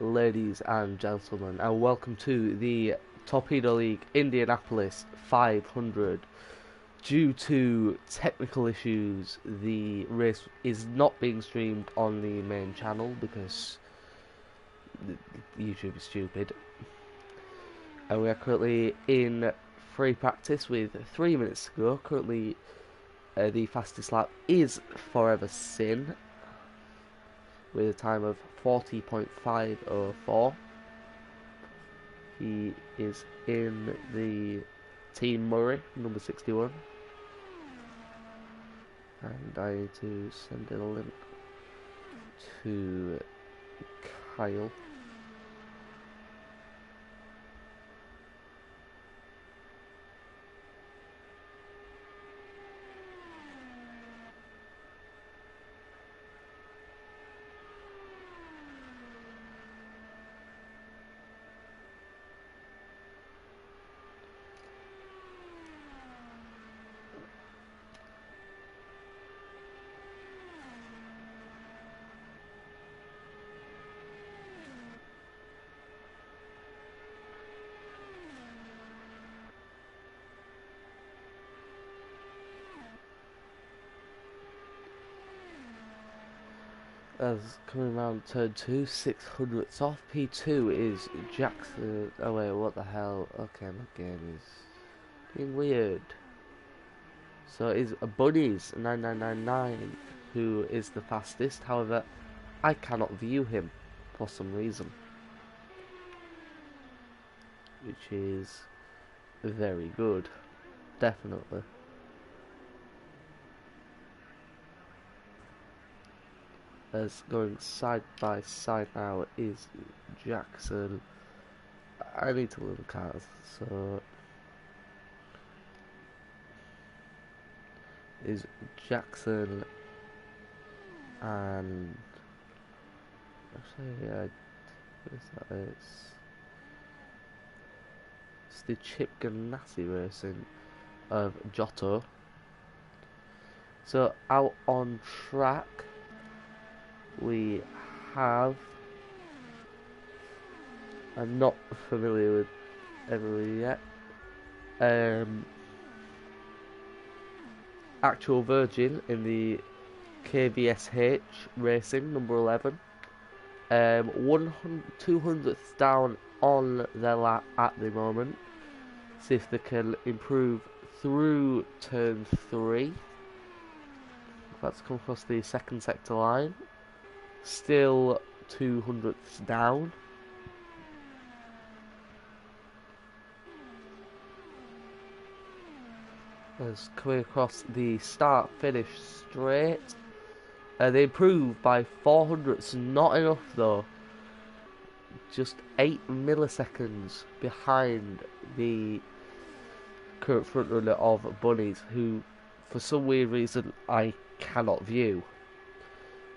ladies and gentlemen, and welcome to the Torpedo League Indianapolis 500. Due to technical issues, the race is not being streamed on the main channel because YouTube is stupid. And we are currently in free practice with 3 minutes to go. Currently, the fastest lap is Forever Sin with a time of 40.504. He is in the Team Murray, number 61. And I need to send in a link to Kyle. As coming around turn 2, 600ths off. P2 is Jackson. Oh wait, what the hell? Okay, my game is being weird. So it's Bunnies 9999 who is the fastest. However, I cannot view him for some reason, which is very good, definitely. As going side by side now is Jackson. I need to learn cars, so is Jackson and actually what is that? It's the Chip Ganassi racing of Giotto. So out on track we have, I'm not familiar with everybody yet, Actual Virgin in the KVSH Racing, number 11. 200th down on their lap at the moment. See if they can improve through turn 3. That's come across the second sector line. Still 200ths down. As coming across the start finish straight. They improved by 400ths, not enough though. Just 8 milliseconds behind the current frontrunner of Bunnies, who for some weird reason I cannot view.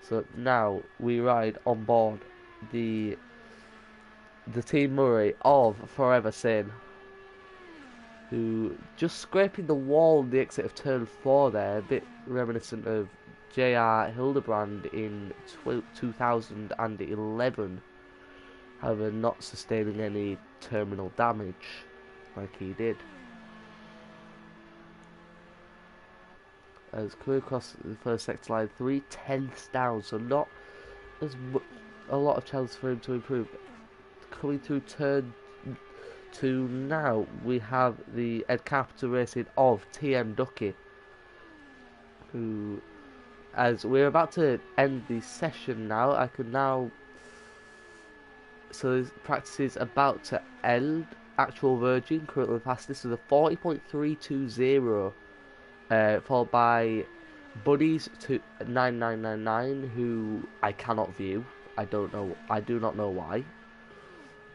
So now we ride on board the Team Murray of Forever Sin, who just scraping the wall on the exit of turn 4 there, a bit reminiscent of J.R. Hildebrand in 2011, however not sustaining any terminal damage like he did. As coming across the first sector line, 3/10ths down, so not as a lot of chance for him to improve. Coming through turn 2 now, we have the Ed Carpenter Racing of TM Ducky, who, as we're about to end the session now, I can now, so this practice is about to end. Actual Virgin currently fastest with a 40.320. Followed by Buddies to 9999, who I cannot view. I do not know why.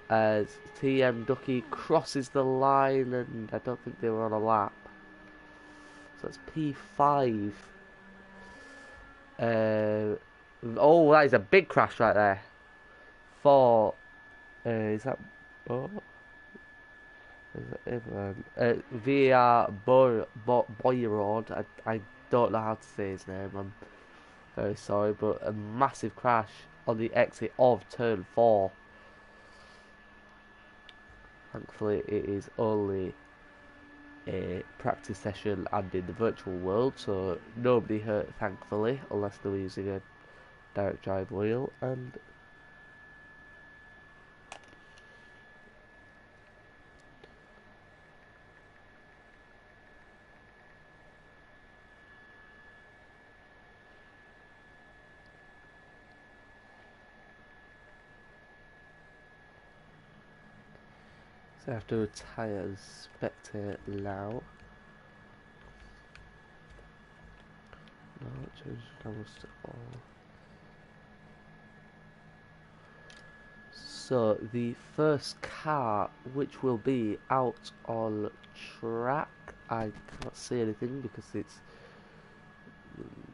As TM Ducky crosses the line, and I don't think they were on a lap. So that's P5. Oh, that is a big crash right there. For is that Bo? VAR Boyrod. I don't know how to say his name. I'm very sorry, but a massive crash on the exit of turn 4. Thankfully, it is only a practice session and in the virtual world, so nobody hurt, thankfully, unless they were using a direct drive wheel. And so I have to retire as spectator now. No, change cameras to all. So the first car, which will be out on track, I can't see anything because it's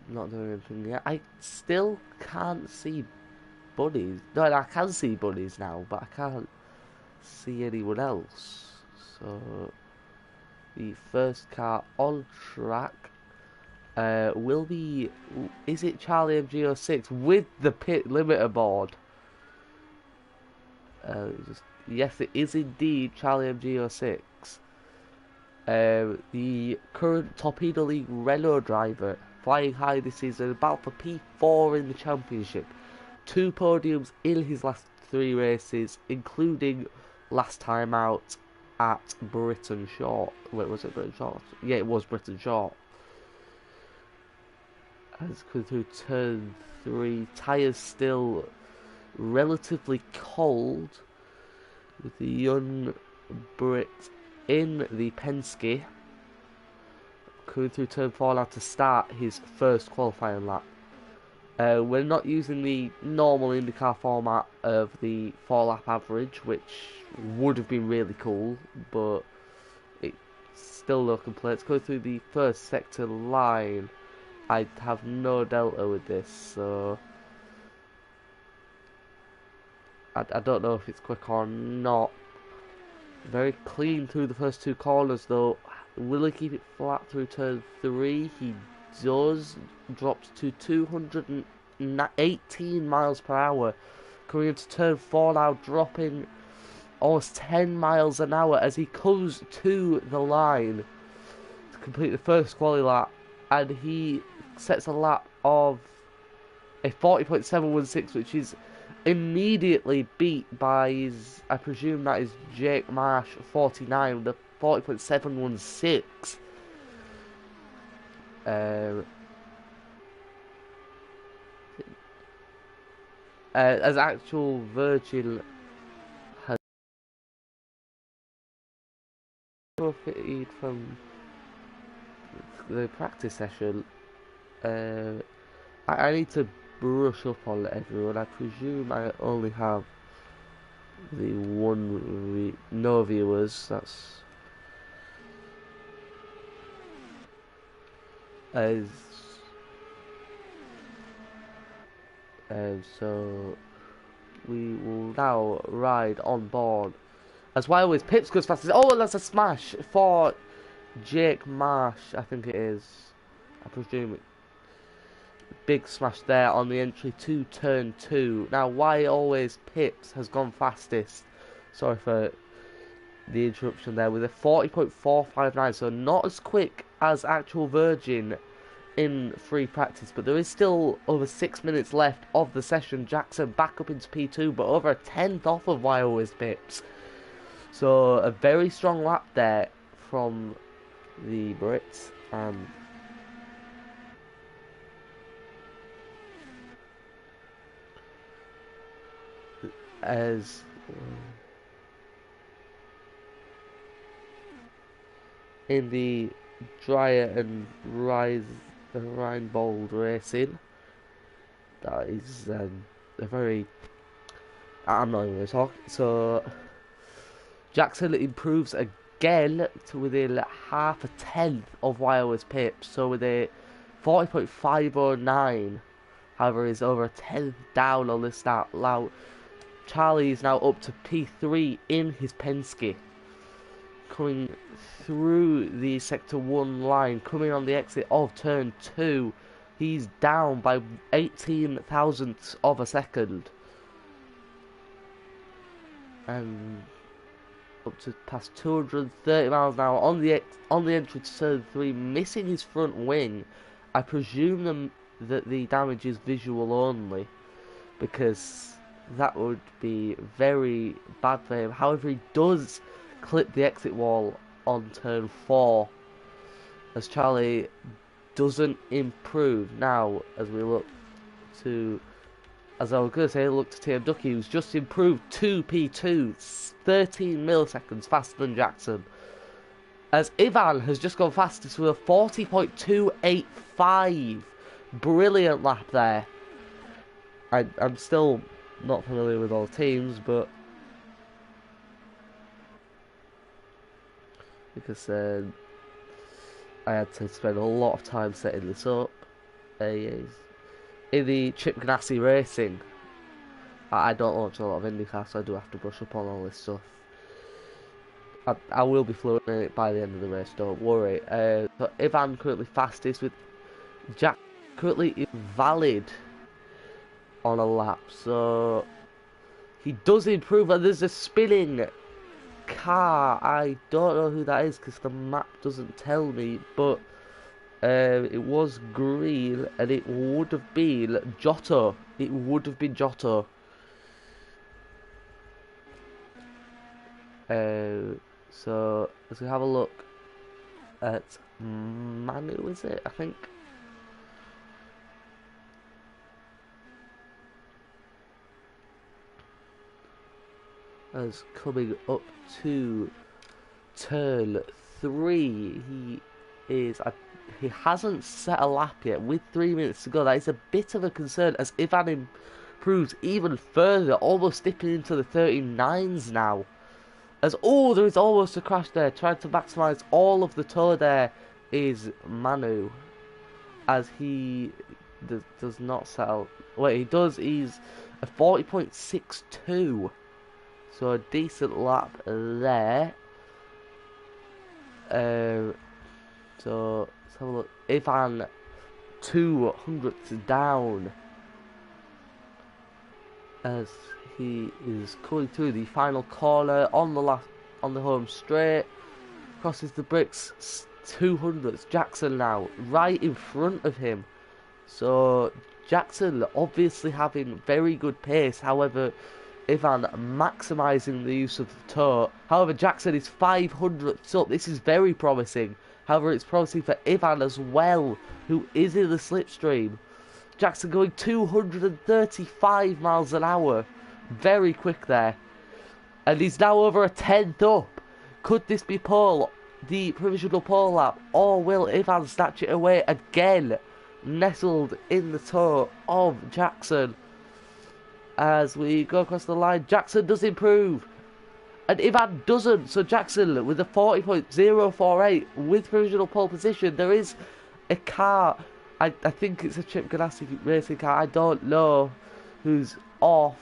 not doing anything yet. I still can't see bunnies. No, I can see bunnies now, but I can't see anyone else. So the first car on track will be, is it Charlie MG06 with the pit limiter board? Yes, it is indeed Charlie MG06. The current Torpedo League Renault driver, flying high this season, about for P4 in the championship. 2 podiums in his last 3 races, including last time out at Britain Short. Wait, was it Britain Short? Yeah, it was Britain Short. As come through turn 3, tyres still relatively cold, with the young Brit in the Penske coming through turn 4 now to start his first qualifying lap. We're not using the normal IndyCar format of the 4-lap average, which would have been really cool, but it's still no complaints. Going through the first sector line, I have no delta with this, so I don't know if it's quick or not. Very clean through the first 2 corners though. Will he keep it flat through turn 3? He does. Drops to 218 miles per hour. Coming into turn 4 now, dropping almost 10 miles an hour as he comes to the line to complete the first quali lap, and he sets a lap of a 40.716, which is immediately beat by his, I presume that is Jake Marsh 49 with a 40.716. As actual Virgin has profited from the practice session, I need to brush up on everyone. I presume I only have the no viewers. That's as so we will now ride on board as Wildwood's Pips goes fast. Oh, and that's a smash for Jake Marsh, I think it is. I presume it. Big smash there on the entry to turn 2. Now, why always Pips has gone fastest? Sorry for the interruption there, with a 40.459, so not as quick as actual Virgin in free practice, but there is still over 6 minutes left of the session. Jackson back up into P2, but over a tenth off of why always Pips. So a very strong lap there from the Brits. As in the Dryer and Reinbold racing, that is a very, I'm not even going to talk. So Jackson improves again to within half a tenth of Wildwood's Pips, so with a 40.509, however, is over a tenth down on the start. Now Charlie is now up to P3 in his Penske, coming through the sector 1 line, coming on the exit of turn 2. He's down by 18 thousandths of a second. up to past 230 miles an hour on the entry to turn 3, missing his front wing. I presume that the damage is visual only, because that would be very bad for him. However, he does clip the exit wall on turn 4, as Charlie doesn't improve. Now, as we look to, as I was going to say, look to TM Ducky, who's just improved 2 P2, 13 milliseconds faster than Jackson. As Ivan has just gone fastest with a 40.285. Brilliant lap there. I'm still not familiar with all the teams, but because I had to spend a lot of time setting this up. In the Chip Ganassi Racing, I don't watch a lot of IndyCar, so I do have to brush up on all this stuff. I will be fluent in it by the end of the race, don't worry. So Ivan currently fastest, with Jack currently invalid on a lap, so he does improve. And there's a spinning car. I don't know who that is because the map doesn't tell me, but it was green and it would have been Giotto. It would have been Giotto. So as we have a look at Manu, is it? I think. As coming up to turn 3, he hasn't set a lap yet with 3 minutes to go. That is a bit of a concern as Ivan improves even further, almost dipping into the 39s now. As there is almost a crash there. Trying to maximise all of the tow there is Manu, as he does not settle. Wait, he does. He's a 40.62. So a decent lap there. So let's have a look. Ivan 200th down as he is coming through the final corner on the home straight. Crosses the bricks. 200th. Jackson now right in front of him. So Jackson obviously having very good pace. However, Ivan maximising the use of the toe. However, Jackson is 500th up. This is very promising. However, it's promising for Ivan as well, who is in the slipstream. Jackson going 235 miles an hour. Very quick there. And he's now over a 10th up. Could this be pole, the provisional pole lap? Or will Ivan snatch it away again? Nestled in the toe of Jackson. As we go across the line, Jackson does improve. And Ivan doesn't. So Jackson with a 40.048 with provisional pole position. There is a car. I think it's a Chip Ganassi racing car. I don't know who's off.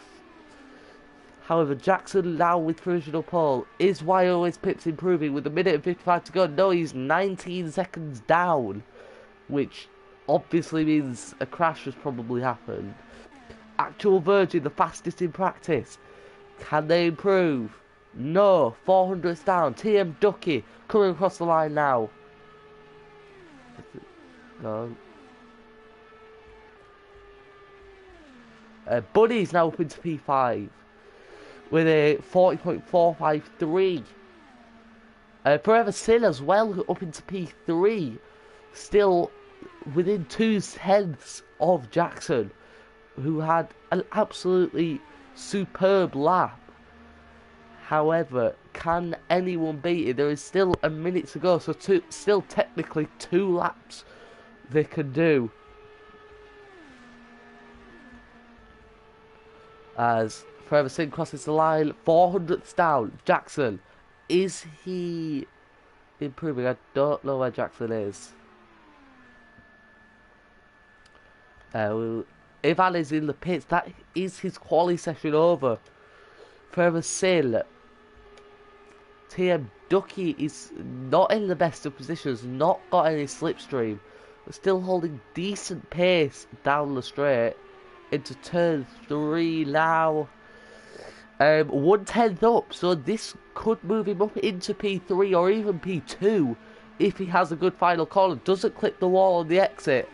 However, Jackson now with provisional pole. Is YO's pips improving with a minute and 55 to go? No, he's 19 seconds down. Which obviously means a crash has probably happened. Actual Virgin, the fastest in practice. Can they improve? No. 400th down. TM Ducky coming across the line now. Go. Buddy's now up into P5 with a 40.453. Forever Sin as well up into P3, still within 2/10 of Jackson, who had an absolutely superb lap. However, can anyone beat it? There is still a minute to go, so still technically 2 laps they can do. As Forever Sin crosses the line, 400th down. Jackson, is he improving? I don't know where Jackson is. Ivan is in the pits. That is his quali session over. Forever Sin. TM Ducky is not in the best of positions, not got any slipstream, but still holding decent pace down the straight into turn 3 now. 1/10 up, so this could move him up into P3 or even P2 if he has a good final corner, doesn't clip the wall on the exit.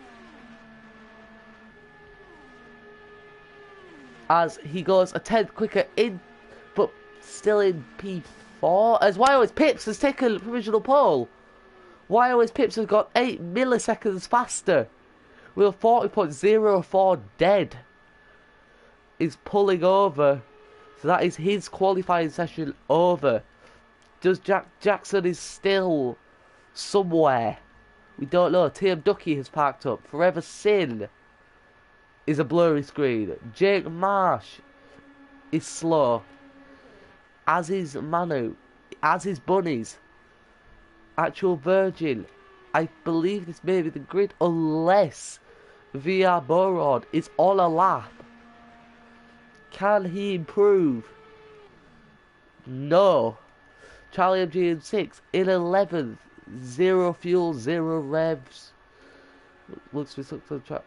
As he goes a 10th quicker in, but still in P4, as YOS Pips has taken a provisional pole. YOS Pips has got 8 milliseconds faster, with a 40.04 dead. Is pulling over. So that is his qualifying session over. Does Jackson is still somewhere. We don't know. TM Ducky has parked up. Forever Sin is a blurry screen. Jake Marsh is slow. As is Manu. As is Bunnies. Actual Virgin. I believe this may be the grid unless VR Borod is on a lap. Can he improve? No. Charlie MG in 6th. In 11th. 0 fuel, 0 revs. Looks to be stuck to the track.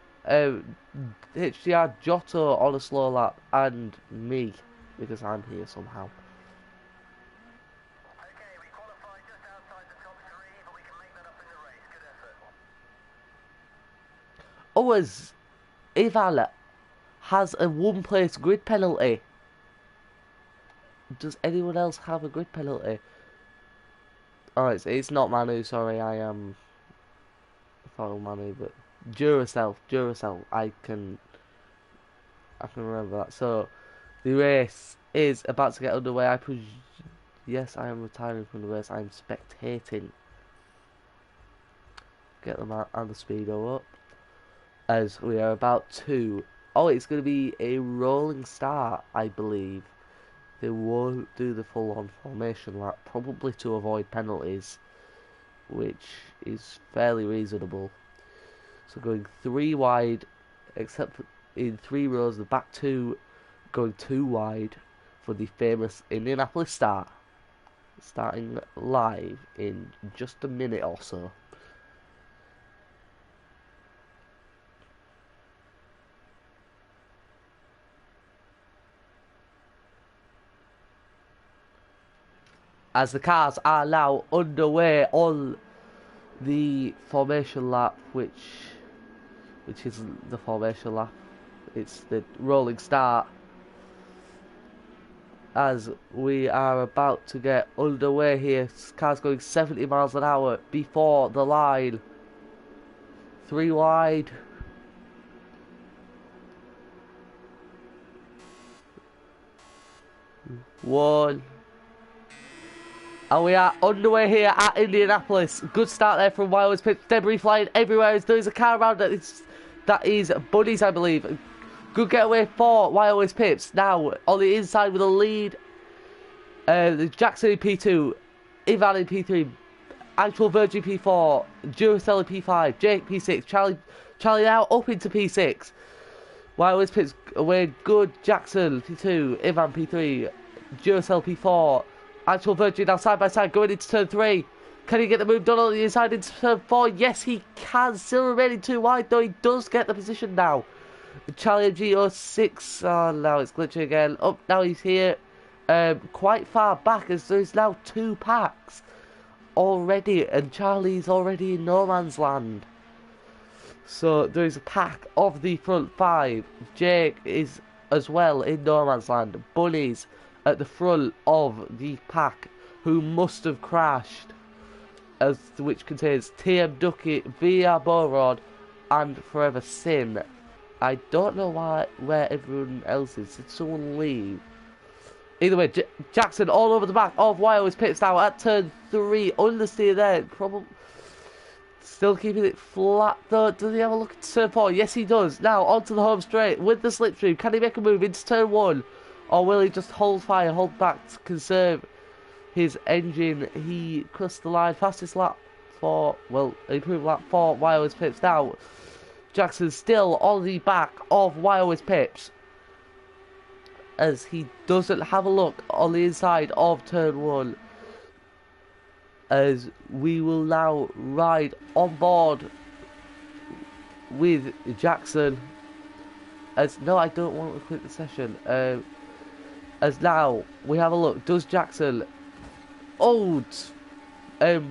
HDR Giotto on a slow lap. And me. Because I'm here somehow. Okay, we qualified just outside the top 3, but we can make that up in the race. Good effort. Oh, as Ivan has a 1-place grid penalty. Does anyone else have a grid penalty? Oh, it's not Manu, sorry, I thought Manu, but Duracell, I can remember that. So, the race is about to get underway. Yes, I am retiring from the race, I am spectating. Get the map and the speedo up. As we are about to... Oh, it's going to be a rolling start, I believe. They won't do the full-on formation lap, probably to avoid penalties, which is fairly reasonable. So going 3 wide, except for in 3 rows, the back 2 going 2 wide for the famous Indianapolis start. Starting live in just a minute or so. As the cars are now underway on the formation lap, which isn't the formation lap, it's the rolling start. As we are about to get underway here, cars going 70 miles an hour before the line. 3 wide. One. And we are underway here at Indianapolis. Good start there from YOS Pips. Debris flying everywhere as there is a car around it. That is Bunnies, I believe. Good getaway for YOS Pips. Now, on the inside with a lead. Jackson in P2. Ivan in P3. Actual Virgin P4. Duracell in P5. Jake P6. Charlie now up into P6. YOS Pips away good. Jackson P2. Ivan P3. Duracell P4. Actual Virgin now side by side going into turn 3. Can he get the move done on the inside into turn 4? Yes, he can. Still remaining 2 wide, though he does get the position now. Charlie MG06. Oh, now it's glitching again. Up, now he's here. Quite far back as there's now 2 packs already. And Charlie's already in no man's land. So there is a pack of the front 5. Jake is as well in no man's land. Bunnies at the front of the pack who must have crashed, which contains TM Ducky, VR Borod and Forever Sin. I don't know where everyone else is. Did someone leave? Either way, Jackson all over the back of YOS Pips now at turn 3. Understeer there, probably still keeping it flat though. Does he have a look at turn 4? Yes, he does. Now onto the home straight with the slipstream. Can he make a move into turn 1? Or will he just hold fire, hold back to conserve his engine? He crossed the line. Fastest lap for, well, improved lap for YOS Pips. Now, Jackson's still on the back of YOS Pips. As he doesn't have a look on the inside of turn 1. As we will now ride on board with Jackson. As, no, I don't want to quit the session. As now we have a look. Does Jackson? Oh,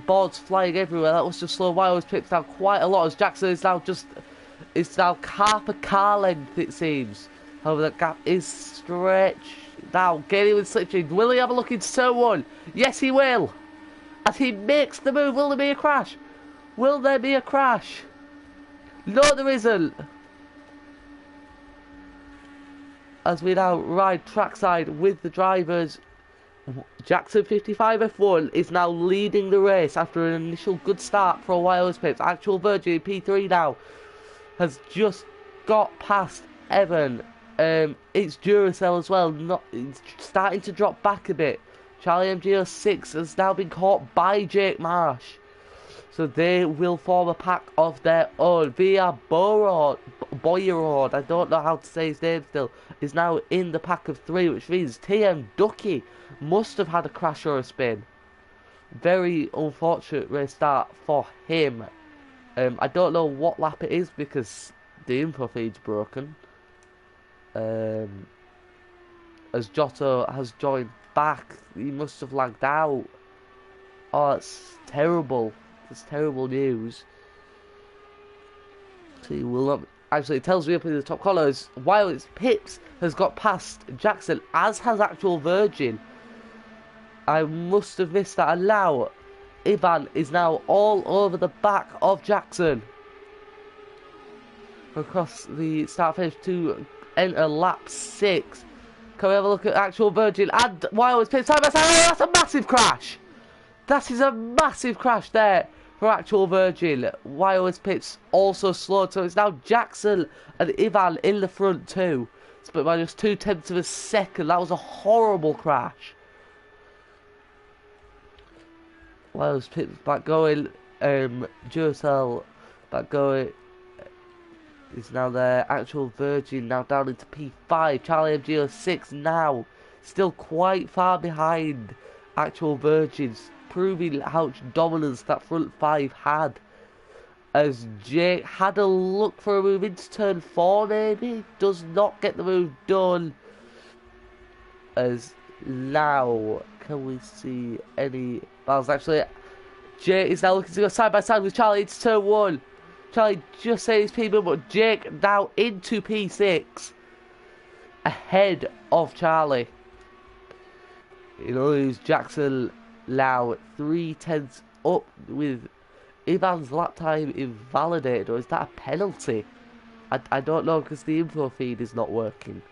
boards flying everywhere. That was just slow. Wild's picked down quite a lot. As Jackson is now just, it's now half a car length it seems. However, that gap is stretched. Now getting with slipstream. Will he have a look into turn one? Yes, he will. As he makes the move, will there be a crash? Will there be a crash? No, there isn't. As we now ride trackside with the drivers, Jackson 55 F1 is now leading the race after an initial good start for a while as Pips. Actual Virgin P3 now has just got past Evan. It's Duracell as well. It's starting to drop back a bit. Charlie MGO6 has now been caught by Jake Marsh. So they will form a pack of their own. VR Boyerod, I don't know how to say his name still, is now in the pack of 3, which means TM Ducky must have had a crash or a spin. Very unfortunate race start for him. I don't know what lap it is because the info feed's broken. As Giotto has joined back, he must have lagged out. Oh, it's terrible. It's terrible news. See, will not actually, it tells me up in the top corners while it's Pips has got past Jackson, as has Actual Virgin. I must have missed that. And now Ivan is now all over the back of Jackson across the start finish to enter lap 6. Can we have a look at Actual Virgin and while it's Pips side by side? Oh, that's a massive crash. That is a massive crash there for Actual Virgin. Wireless Pips also slowed, so it's now Jackson and Ivan in the front too. Split by just 0.2 of a second. That was a horrible crash. Wireless Pips back going. Duracell back going. Is now there. Actual Virgin now down into P5. Charlie MGO6 now still quite far behind Actual Virgins, proving how much dominance that front 5 had. As Jake had a look for a move into turn 4 maybe, does not get the move done. As now, can we see any battles? Actually, Jake is now looking to go side by side with Charlie into turn 1. Charlie just saves people, but Jake now into P6 ahead of Charlie. You know, who's Jackson now 0.3 up with Ivan's lap time invalidated, or is that a penalty? I don't know because the info feed is not working.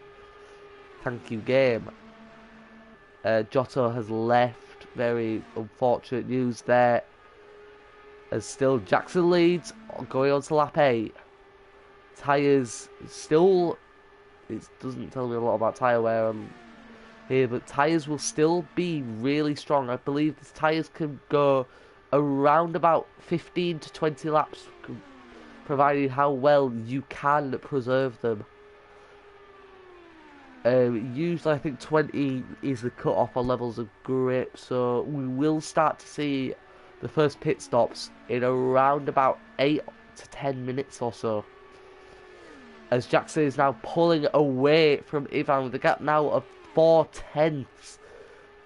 Thank you, game. Giotto has left. Very unfortunate news there. As still Jackson leads, going on to lap 8. Tyres still, it doesn't tell me a lot about tyre wear on here, but tyres will still be really strong. I believe the tyres can go around about 15 to 20 laps, provided how well you can preserve them. Usually I think 20 is the cut-off on levels of grip, so we will start to see the first pit stops in around about 8 to 10 minutes or so. As Jackson is now pulling away from Ivan with a gap now of 0.4.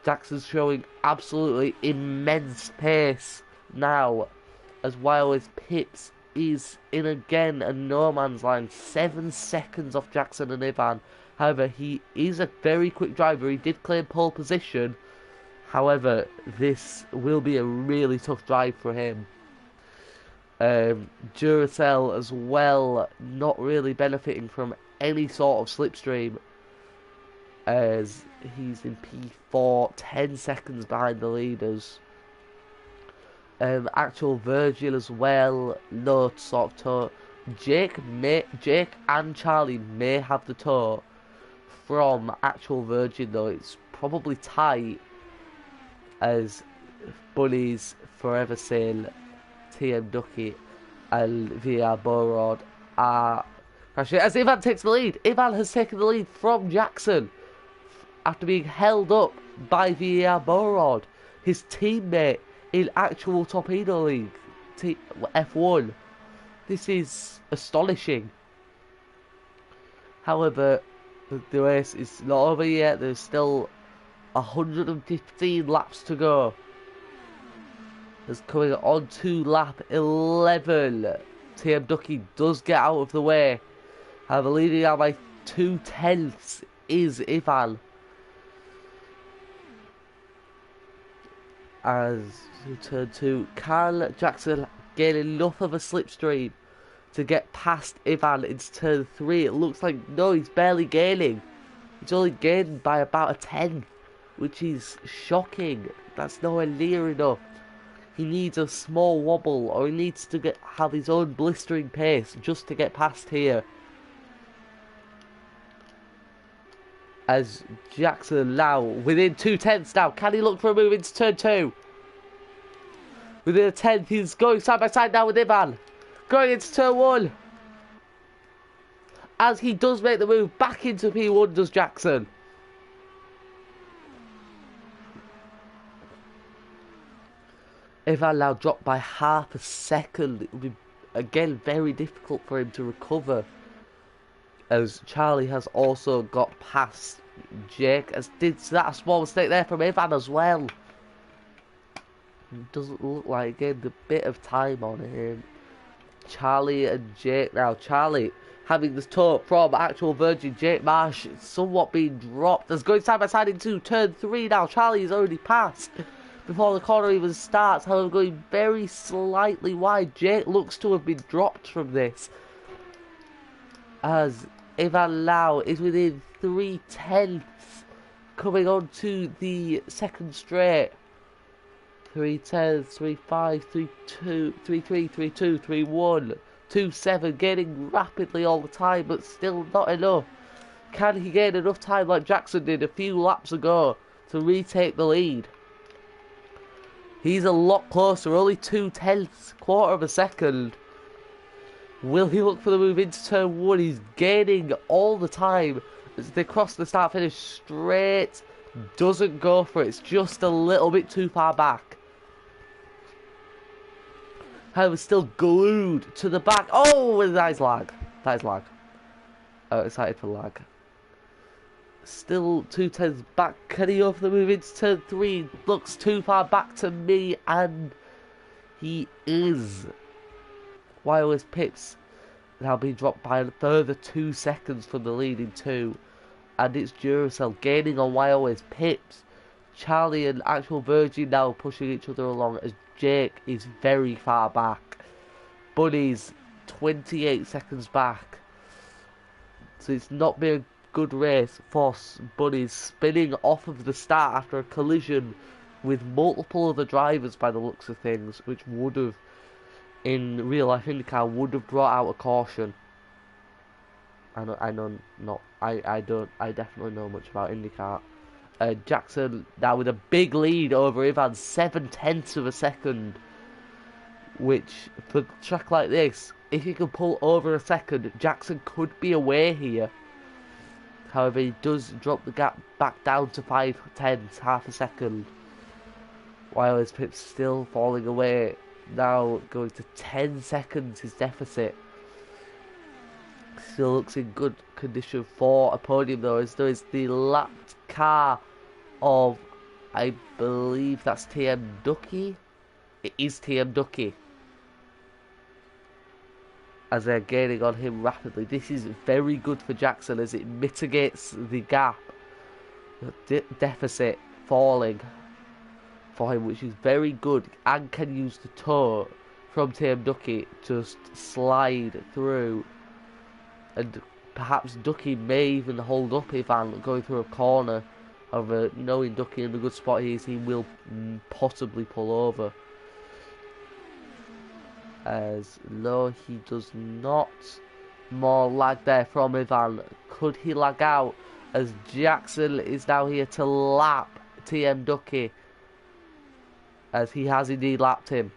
Jackson's showing absolutely immense pace now, as while his Pips is in again a no man's land, 7 seconds off Jackson and Ivan. However, he is a very quick driver. He did claim pole position. However, this will be a really tough drive for him. Duracell as well, not really benefiting from any sort of slipstream, as he's in P4, 10 seconds behind the leaders. Actual Virgil as well, no sort of tow. Jake and Charlie may have the tow from Actual Virgin, though it's probably tight, as Bunny's Forever Sale, TM Ducky and VR Borod are crashing. As Ivan takes the lead, Ivan has taken the lead from Jackson after being held up by VR Borod, his teammate in Actual Torpedo League F1. This is astonishing. However, The race is not over yet. There's still 115 laps to go. It's coming on to lap 11. TM Ducky does get out of the way. However, leading out by 2/10 is Ivan. As we turn to, can Jackson gain enough of a slipstream to get past Ivan into turn 3? It looks like no, he's barely gaining. He's only gained by about a 10th, which is shocking. That's nowhere near enough. He needs a small wobble, or he needs to have his own blistering pace just to get past here. As Jackson now within 2/10 now, can he look for a move into turn 2? Within a 10th, he's going side by side now with Ivan. Going into turn 1. As he does make the move back into P1, does Jackson. Ivan now dropped by half a second. It will be, again, very difficult for him to recover. As Charlie has also got past Jake. As did that a small mistake there from Ivan as well. It doesn't look like he gained a bit of time on him. Charlie and Jake now. Charlie having this talk from actual Virgin. Jake Marsh somewhat being dropped. As going side by side into turn 3 now. Charlie is already passed before the corner even starts, however going very slightly wide. Jake looks to have been dropped from this, as Ivan now is within 3/10 coming on to the second straight. 3/10, 3/5, 3/2, 3/3, 3/2, 3/1, 2/7, gaining rapidly all the time, but still not enough. Can he gain enough time like Jackson did a few laps ago to retake the lead? He's a lot closer, only 2/10, quarter of a second. Will he look for the move into turn 1? He's gaining all the time as they cross the start-finish straight. Doesn't go for it. It's just a little bit too far back. However, still glued to the back. Oh, that is lag. That is lag. Oh, excited for lag. Still 2/10 back. Can he go for the move into turn 3? Looks too far back to me, and he is. Wireless Pips now being dropped by a further 2 seconds from the leading 2. And it's Duracell gaining on Wireless Pips. Charlie and actual Virgin now pushing each other along as Jake is very far back. Bunny's 28 seconds back. So it's not been a good race for Bunny's, spinning off of the start after a collision with multiple other drivers by the looks of things, which would have, in real life IndyCar, would have brought out a caution. I definitely know much about IndyCar. Jackson now with a big lead over Ivan, 7/10 of a second, which for a track like this, if he can pull over a second, Jackson could be away here. However, he does drop the gap back down to 5/10, half a second. While his Pip's still falling away, now going to 10 seconds his deficit. Still looks in good condition for a podium though, as there is the lapped car of, I believe that's TM Ducky. It is TM Ducky, as they're gaining on him rapidly. This is very good for Jackson as it mitigates the gap, deficit falling for him, which is very good, and can use the toe from TM Ducky just slide through. And perhaps Ducky may even hold up Ivan going through a corner. However, knowing Ducky in the good spot he is, he will possibly pull over. As no, he does not. More lag there from Ivan. Could he lag out? As Jackson is now here to lap TM Ducky, as he has indeed lapped him.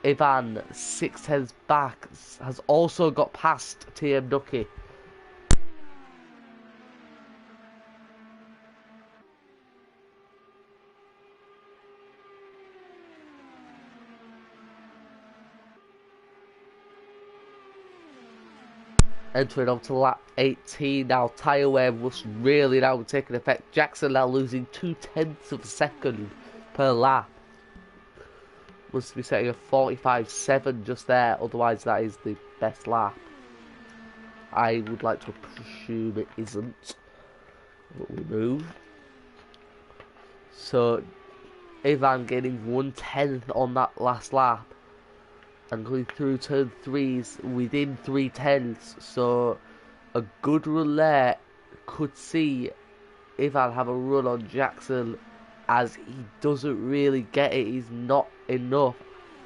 Ivan, 6/10 back, has also got past TM Ducky. Entering on to lap 18 now. Tyre wear was really now taking effect. Jackson now losing 0.2 of a second per lap. Must be setting a 45.7 just there, otherwise that is the best lap. I would like to presume it isn't, but we move. So Ivan getting 1/10 on that last lap and going through turn 3s within 3/10, so a good run there could see Ivan have a run on Jackson, as he doesn't really get it. He's not enough.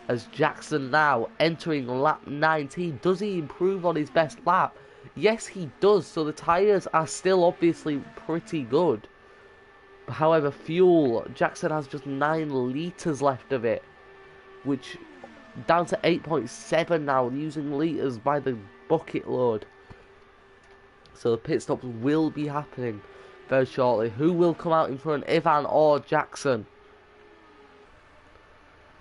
As Jackson now entering lap 19, does he improve on his best lap? Yes, he does. So the tyres are still obviously pretty good. However, fuel, Jackson has just 9 litres left of it, which down to 8.7 now, using litres by the bucket load. So the pit stops will be happening very shortly. Who will come out in front, Ivan or Jackson?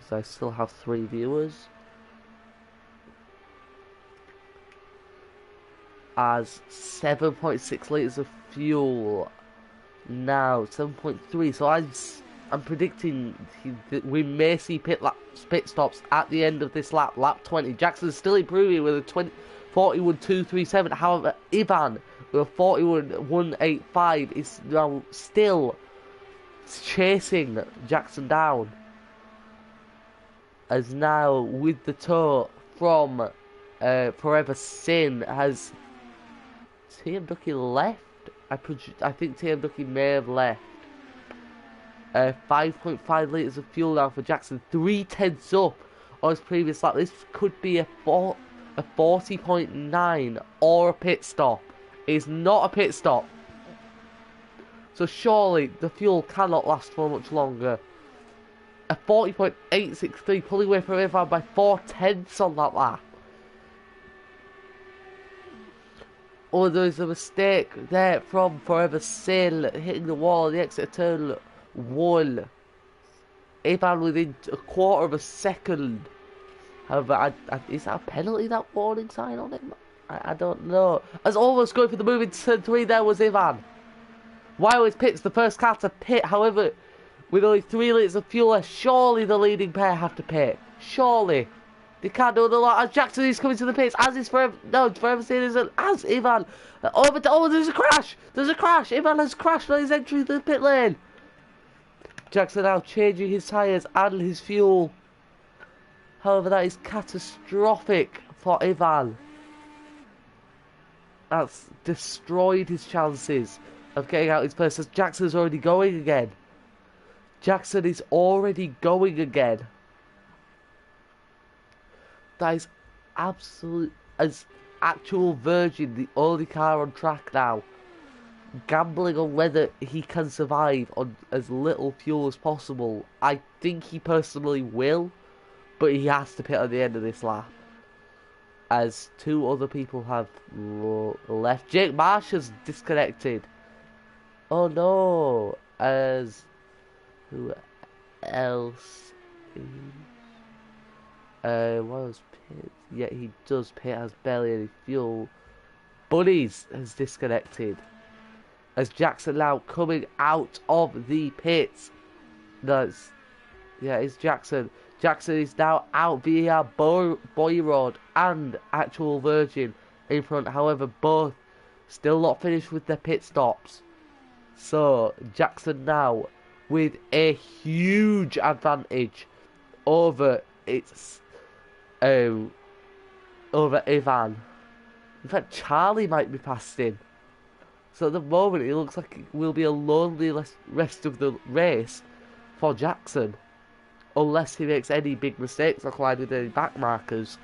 So I still have 3 viewers. As 7.6 litres of fuel now, 7.3. So I'm predicting we may see pit stops at the end of this lap, lap 20. Jackson's still improving with a 41.237. However, Ivan with a 41.185 is now still chasing Jackson down. As now with the tow from Forever Sin, has TM Ducky left? I think TM Ducky may have left. 5.5 litres of fuel now for Jackson, 3/10 up on his previous lap. This could be a 40.9 or a pit stop. It's not a pit stop, so surely the fuel cannot last for much longer. A 40.863, pulling away from Ivan by 4/10 on that lap. Oh, there's a mistake there from Forever Sin, hitting the wall at the exit of turn 1. Ivan within a quarter of a second. However, is that a penalty, that warning sign on him? I don't know. As almost going for the move in turn 3, there was Ivan. While his pit's the first car to pit, however, with only 3 litres of fuel left, surely the leading pair have to pit. Surely. They can't do the lot. As Jackson is coming to the pits, as is Forever Sin isn't, as Ivan. Oh, there's a crash! There's a crash! Ivan has crashed on his entry to the pit lane. Jackson now changing his tyres and his fuel. However, that is catastrophic for Ivan. That's destroyed his chances of getting out his place, as Jackson's already going again. Jackson is already going again. That is absolute, as actual Virgin, the only car on track now, gambling on whether he can survive on as little fuel as possible. I think he personally will, but he has to pit at the end of this lap, as 2 other people have left. Jake Marsh has disconnected. Oh no, as who else? Was pit? Yeah, he does pit, has barely any fuel. Bunnies has disconnected. As Jackson now coming out of the pits. That's, yeah, it's Jackson. Jackson is now out via Boy Road and Actual Virgin in front. However, both still not finished with their pit stops. So Jackson now with a huge advantage over over Ivan. In fact, Charlie might be past him. So at the moment, it looks like it will be a lonely rest of the race for Jackson, unless he makes any big mistakes or collide with any back markers.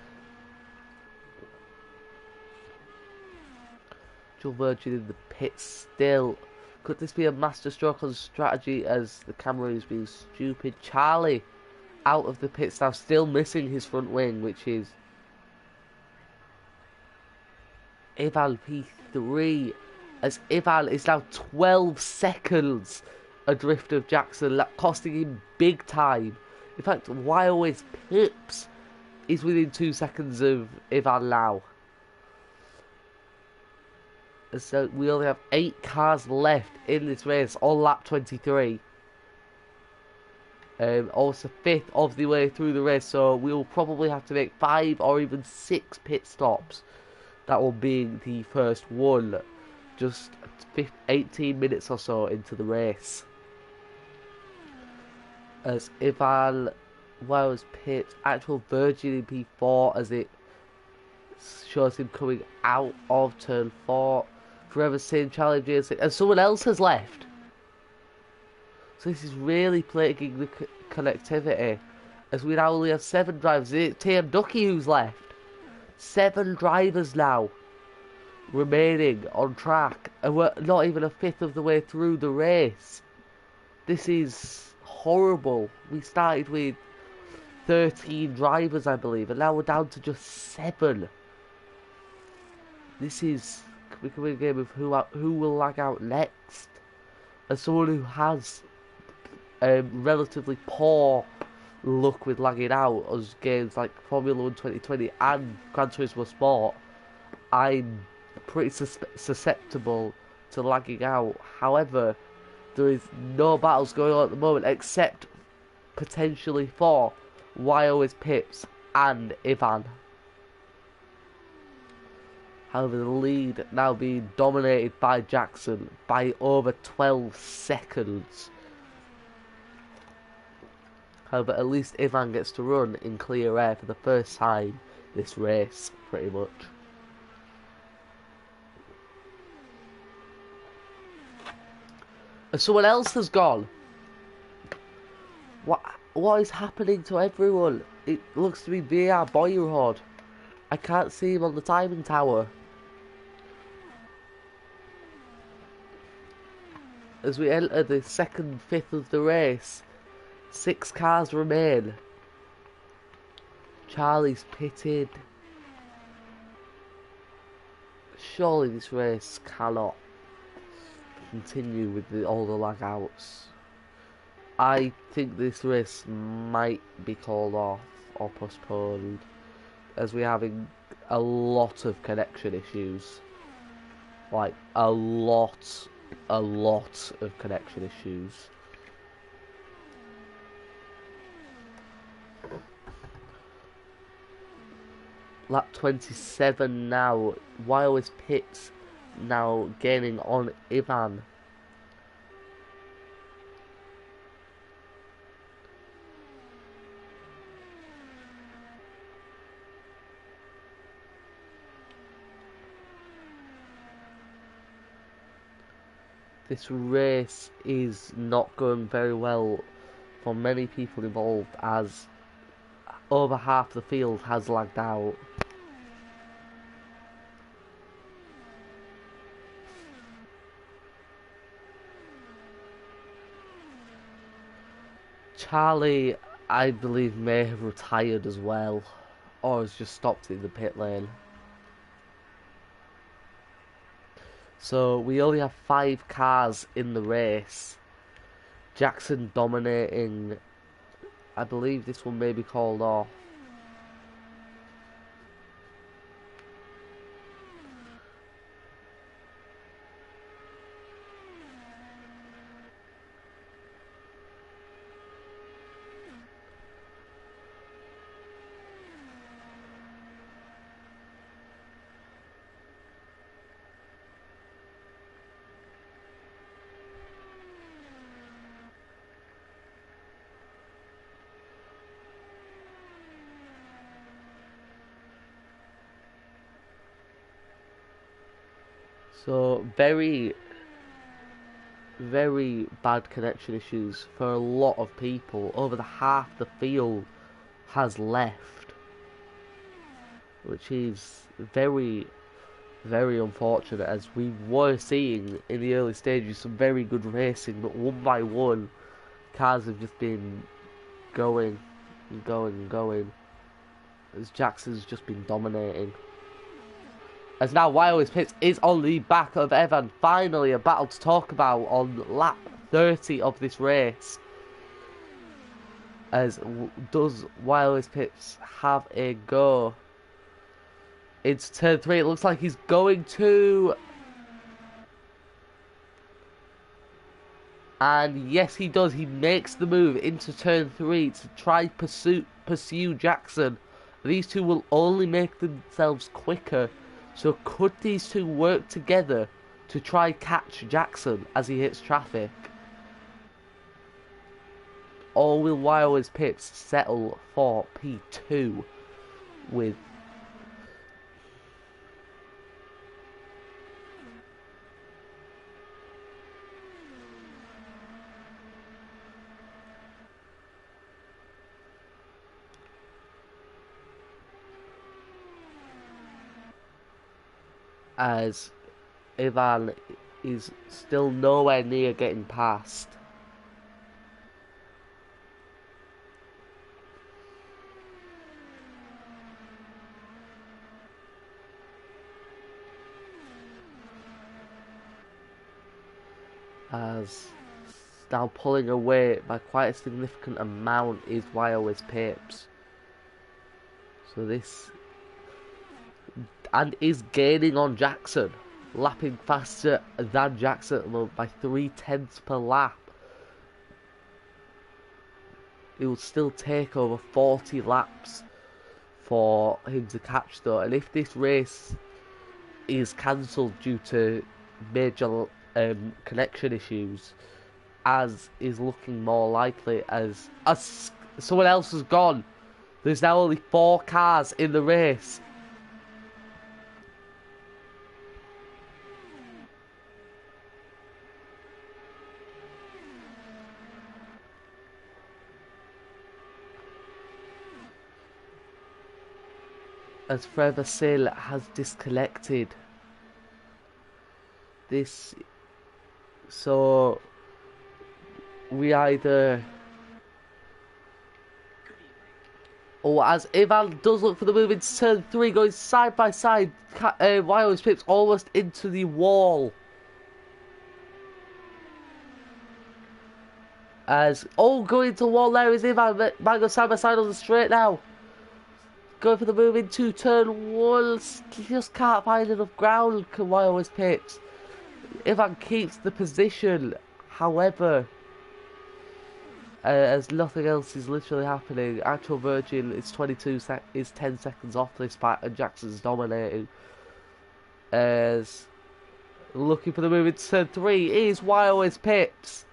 Joe Virgin in the pit still. Could this be a masterstroke on strategy, as the camera is being stupid? Charlie out of the pits now, still missing his front wing, which is Ivan P3, as Ivan is now 12 seconds adrift of Jackson, costing him big time. In fact, while his pips is within 2 seconds of Ivan now. So we only have 8 cars left in this race on lap 23. Also 5th of the way through the race, so we'll probably have to make 5 or even 6 pit stops. That will be the first one, just 18 minutes or so into the race. As Ivan Wells pits actual Virgin in P4 as it shows him coming out of turn 4. Forever same challenges, and someone else has left. So this is really plaguing the connectivity, as we now only have 7 drivers. It's TM Ducky who's left. 7 drivers now remaining on track, and we're not even a 5th of the way through the race. This is horrible. We started with 13 drivers, I believe, and now we're down to just 7. This is becoming a game of who will lag out next. As someone who has relatively poor luck with lagging out as games like Formula 1 2020 and Gran Turismo Sport, I'm pretty susceptible to lagging out. However, there is no battles going on at the moment except potentially for YO's Pips and Ivan. However, the lead now being dominated by Jackson by over 12 seconds. However, at least Ivan gets to run in clear air for the first time this race, pretty much. And someone else has gone. What is happening to everyone? It looks to be VR Boyerhood. I can't see him on the timing tower. As we enter the second 5th of the race, 6 cars remain. Charlie's pitted. Surely this race cannot continue with all the lag outs. I think this race might be called off or postponed, as we're having a lot of connection issues. Like, a lot of connection issues. Lap 27 now. Wireless Pits now gaining on Ivan. This race is not going very well for many people involved, as over half the field has lagged out. Charlie, I believe, may have retired as well, or has just stopped in the pit lane. So we only have 5 cars in the race. Jackson dominating. I believe this one may be called off. So very bad connection issues for a lot of people. Over the half the field has left, which is very unfortunate, as we were seeing in the early stages some very good racing, but one by one cars have just been going and going and going, as Jackson's just been dominating. As now Wireless Pits is on the back of Evan. Finally a battle to talk about on lap 30 of this race. As does Wireless Pits have a go into turn 3? It looks like he's going to And yes, he does. He makes the move into turn 3 to try pursue Jackson. These two will only make themselves quicker. So could these two work together to try catch Jackson as he hits traffic? Or will Wild's Pips settle for P2 with... as Ivan is still nowhere near getting past. As now pulling away by quite a significant amount is Wild's Pips. So this... and is gaining on Jackson, lapping faster than Jackson at the moment by 0.3 per lap. It will still take over 40 laps for him to catch though, and if this race is cancelled due to major connection issues, as is looking more likely, as someone else has gone. There's now only 4 cars in the race. As Forever Sail has disconnected. This... so... we either... or as Ivan does look for the move in turn 3, going side by side, Wild's Pips almost into the wall. As, oh, going to the wall there is Ivan, might go side by side on the straight now. Going for the move into turn 1, just can't find enough ground, Wild's Pips. Ivan keeps the position, however... as nothing else is literally happening. Actual Virgin is 10 seconds off this fight, and Jackson's dominating. As looking for the move into turn 3 is Wild's Pips.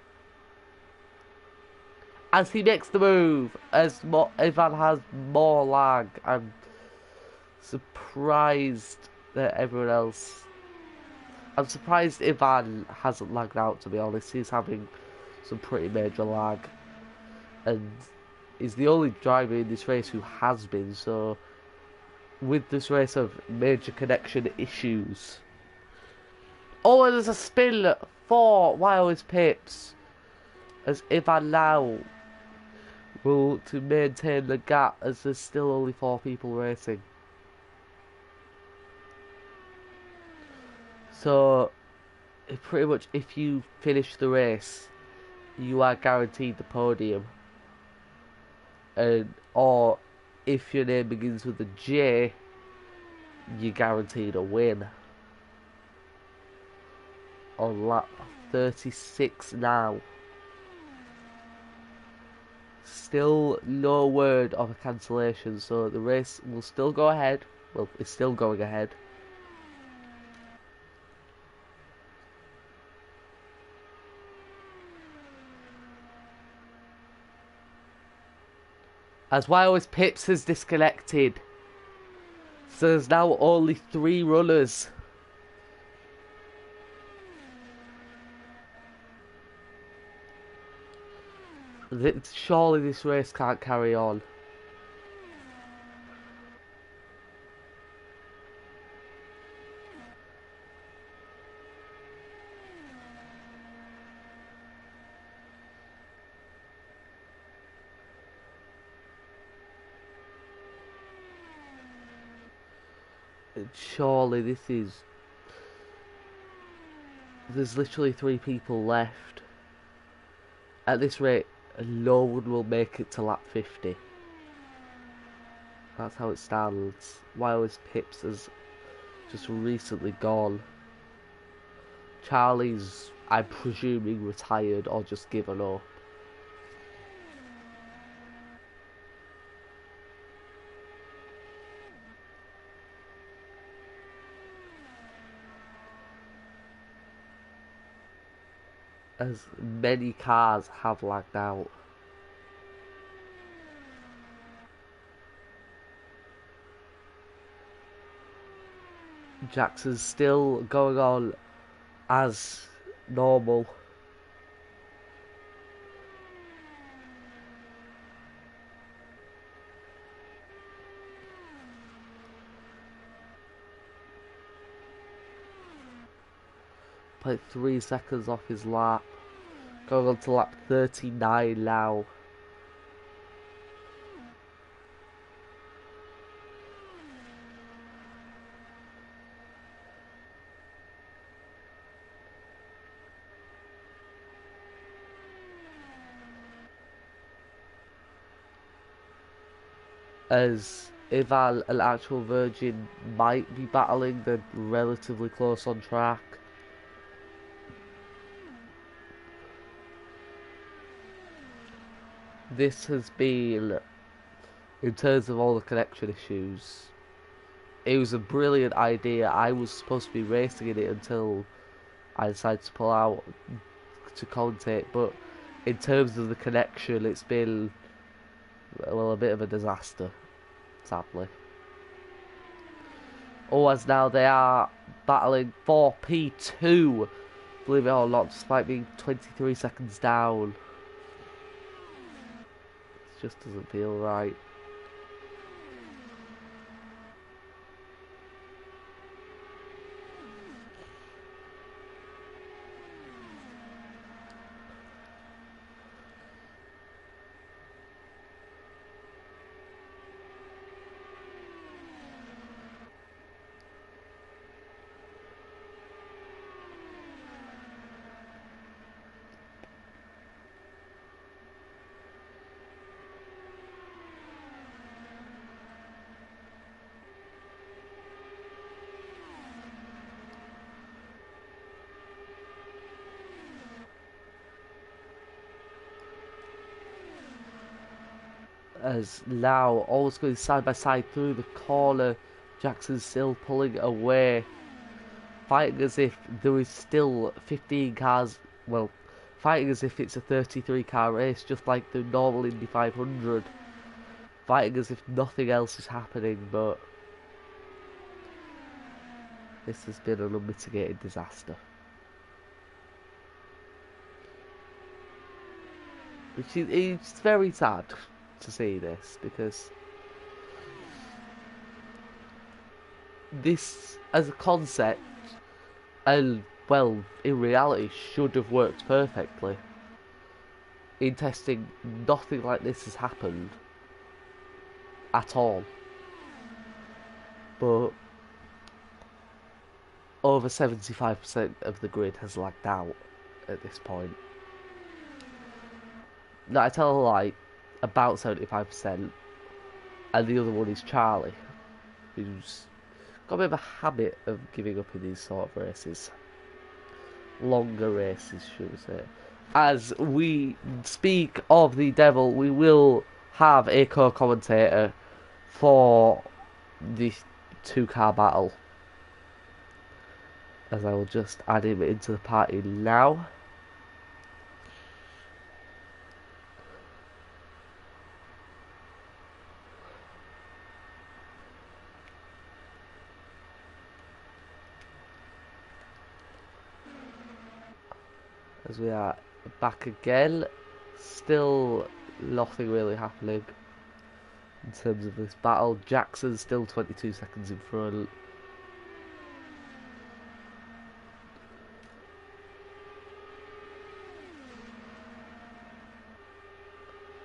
As he makes the move, as Ivan has more lag. I'm surprised that everyone else... I'm surprised Ivan hasn't lagged out, to be honest. He's having some pretty major lag. And is the only driver in this race who has been, so with this race of major connection issues. Oh, and there's a spin for Wild's Pips, as Ivan now will to maintain the gap, as there's still only 4 people racing. So pretty much if you finish the race, you are guaranteed the podium. Or if your name begins with a J, you're guaranteed a win. On lap 36 now. Still no word of a cancellation, so the race will still go ahead. Well, it's still going ahead. As Wild's Pips has disconnected. So there's now only 3 runners. Surely this race can't carry on. Surely this is... there's literally 3 people left. At this rate, no one will make it to lap 50. That's how it stands. Wild's Pips has just recently gone. Charlie's I'm presuming retired or just given up. As many cars have lagged out. Jackson's still going on as normal. Like 3 seconds off his lap. Going on to lap 39 now. As Ivan and Actual Virgin might be battling, they're relatively close on track. This has been, in terms of all the connection issues, it was a brilliant idea. I was supposed to be racing in it until I decided to pull out to commentate, but in terms of the connection, it's been, well, a bit of a disaster, sadly. Oh, as now they are battling for P2, believe it or not, despite being 23 seconds down. It just doesn't feel right. As now, always going side by side through the corner, Jackson's still pulling away, fighting as if there is still 15 cars, well, fighting as if it's a 33 car race, just like the normal Indy 500, fighting as if nothing else is happening, but this has been an unmitigated disaster. Which is, it's very sad to see this, because this as a concept, and well, in reality, should have worked perfectly. In testing, nothing like this has happened at all, but over 75% of the grid has lagged out at this point. Now, I tell a lie, about 75%, and the other one is Charlie, who's got a bit of a habit of giving up in these sort of races. Longer races, should we say. As we speak of the devil, we will have a co-commentator for the 2-car battle. As I will just add him into the party now. As we are back again, still nothing really happening in terms of this battle. Jackson's still 22 seconds in front.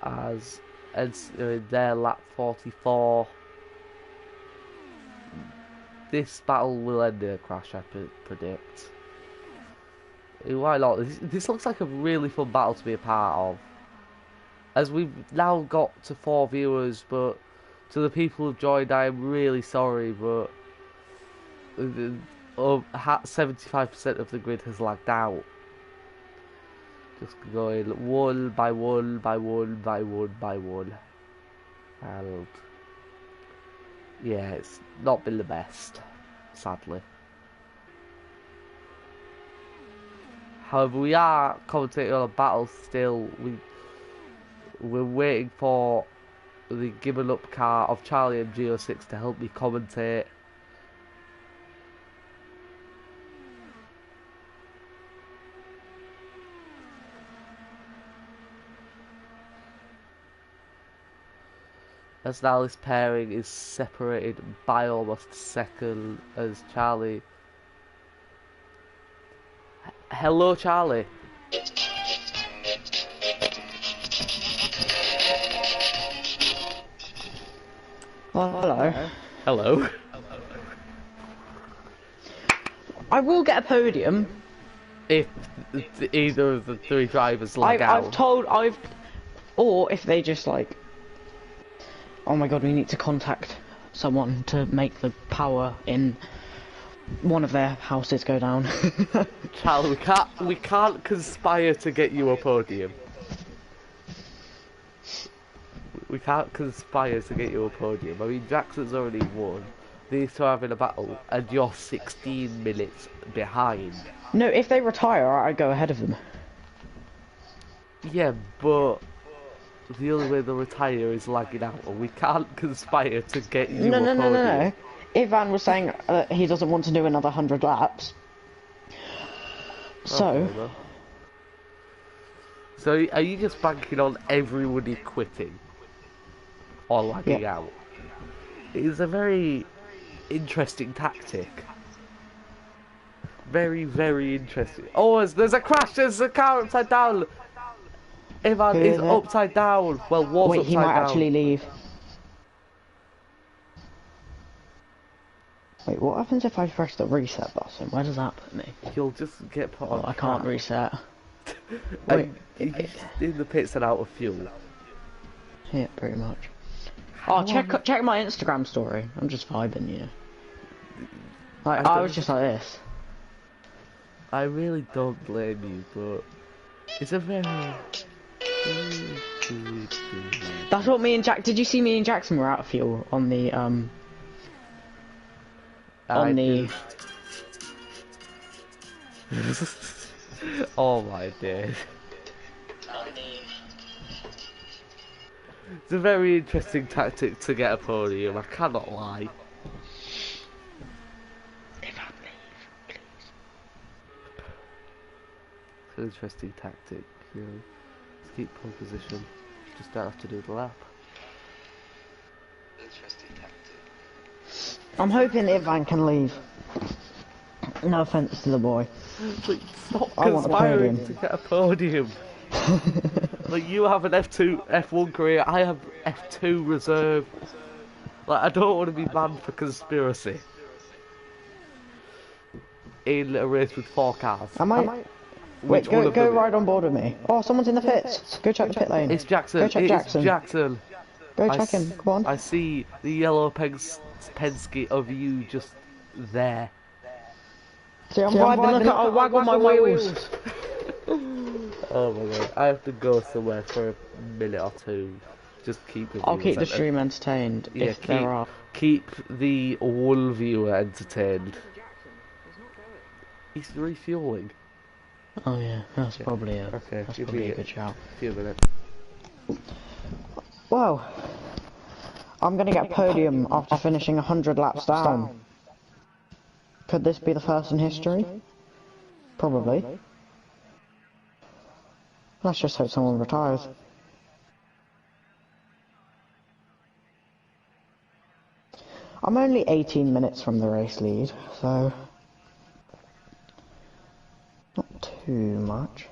As Ed's in their lap 44. This battle will end in a crash, I predict. Why not? This looks like a really fun battle to be a part of. As we've now got to 4 viewers, but to the people who've joined, I am really sorry, but 75% of the grid has lagged out. Just going one by one by one by one by one. And yeah, it's not been the best, sadly. However, we are commentating on a battle still. We're waiting for the given up car of Charlie MG06 to help me commentate. As now this pairing is separated by almost a second as Charlie... Hello, Charlie. Oh, hello. Hello. I will get a podium. If either of the three drivers lag out. Or if they just like, oh my god, we need to contact someone to make the power in one of their houses go down. Charlie, we can't conspire to get you a podium. We can't conspire to get you a podium. I mean, Jackson's already won. These two are having a battle, and you're 16 minutes behind. No, if they retire, I go ahead of them. Yeah, but the only way they'll retire is lagging out, and we can't conspire to get you a podium. No. Ivan was saying he doesn't want to do another 100 laps. So... Okay, so are you just banking on everybody quitting? Or lagging out? It's a very interesting tactic. Very, very interesting. Oh, there's a crash! There's a car upside down! Ivan is upside down! Well, was Wait, upside he might down. actually leave. Wait, what happens if I press the reset button? Where does that put me? You'll just get put on I can't reset. Wait, he's in the pits and out of fuel. Yeah, pretty much. Oh, check my Instagram story. I'm just vibing, you know. Like, I was just like this. I really don't blame you, but it's a very... That's what me and Jack... Did you see me and Jackson were out of fuel on the, Oh my days. It's a very interesting tactic to get a podium, I cannot lie. It's an interesting tactic, you know. Let's keep pole position, just don't have to do the lap. Interesting tactic. I'm hoping Ivan can leave. No offense to the boy. Like, stop conspiring to get a podium. Like, you have an F1 career, I have F2 reserve. Like, I don't want to be banned for conspiracy. In a race with 4 cars. Wait, go ride on board with me. Oh, someone's in the pits. Go check the pit lane. It's Jackson. Go check Jackson. Jackson. Go check him. Come on. I see the yellow Penske of you just there. See, I'm vibing. Look, I'll waggle my wheels. Oh my god, I have to go somewhere for a minute or two. Just keep the I'll keep the stream entertained. Yeah, if there are. Keep the one viewer entertained. He's refueling. Oh yeah, that's probably a good shout. Few minutes. Well, I'm gonna get a podium after finishing 100 laps down. Could this be the first in history? Probably. Let's just hope someone retires. I'm only 18 minutes from the race lead, so not too much.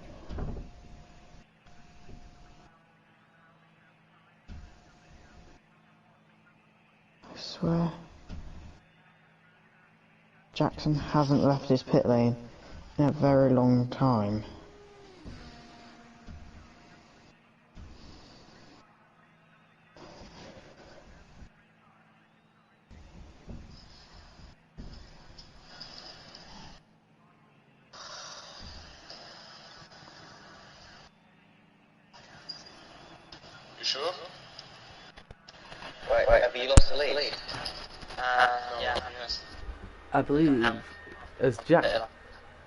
I swear Jackson hasn't left his pit lane in a very long time. sure? Wait, have you lost the lead? Yeah. I believe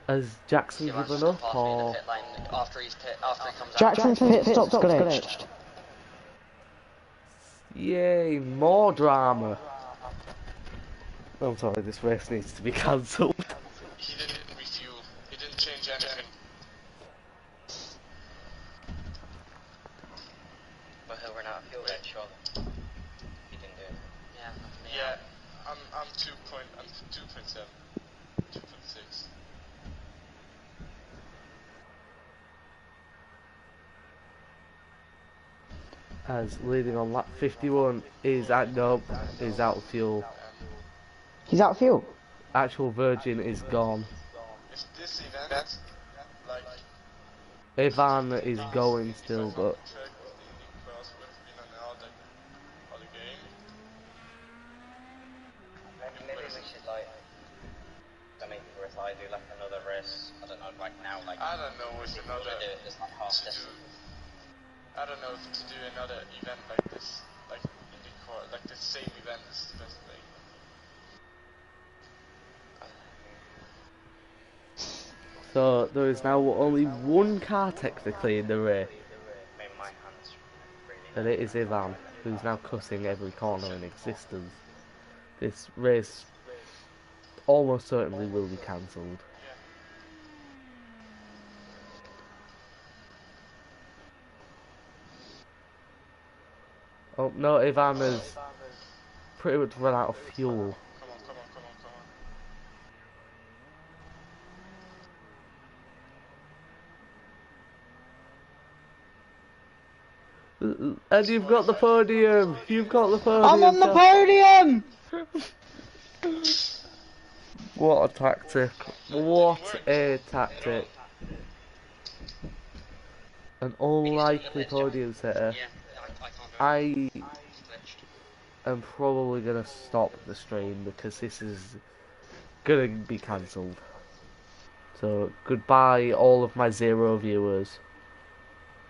as Jackson given up, or After he comes out. Jackson's pit stop's glitched. yay, more drama. I'm sorry, this race needs to be cancelled. He didn't refuel. He didn't change anything. But he'll run out of fuel then, surely. He didn't do it. Yeah, I'm 2.7, 2.6. As leading on lap 51 is is out of fuel. He's out of fuel. Actual Virgin is gone. Is this event like Ivan is going still, but track of the Indian Cross would have been on other game? Maybe we should like. I mean, or if I do like another race, I don't know, like now, like. I don't know if another do it just like half to do. distance. I don't know if to do another event like this, like IndyCar, like the same event is the best thing. so there is now only one car technically in the race, I mean, my hands really. and it is Ivan, who's now cutting every corner in existence. This race almost certainly will be cancelled. Oh no, Ivan has pretty much run out of fuel. Come on. And you've got the podium! You've got the podium! I'm on the podium! What a tactic. What a tactic. An unlikely podium setter. I am probably going to stop the stream because this is going to be cancelled. So, goodbye all of my 0 viewers.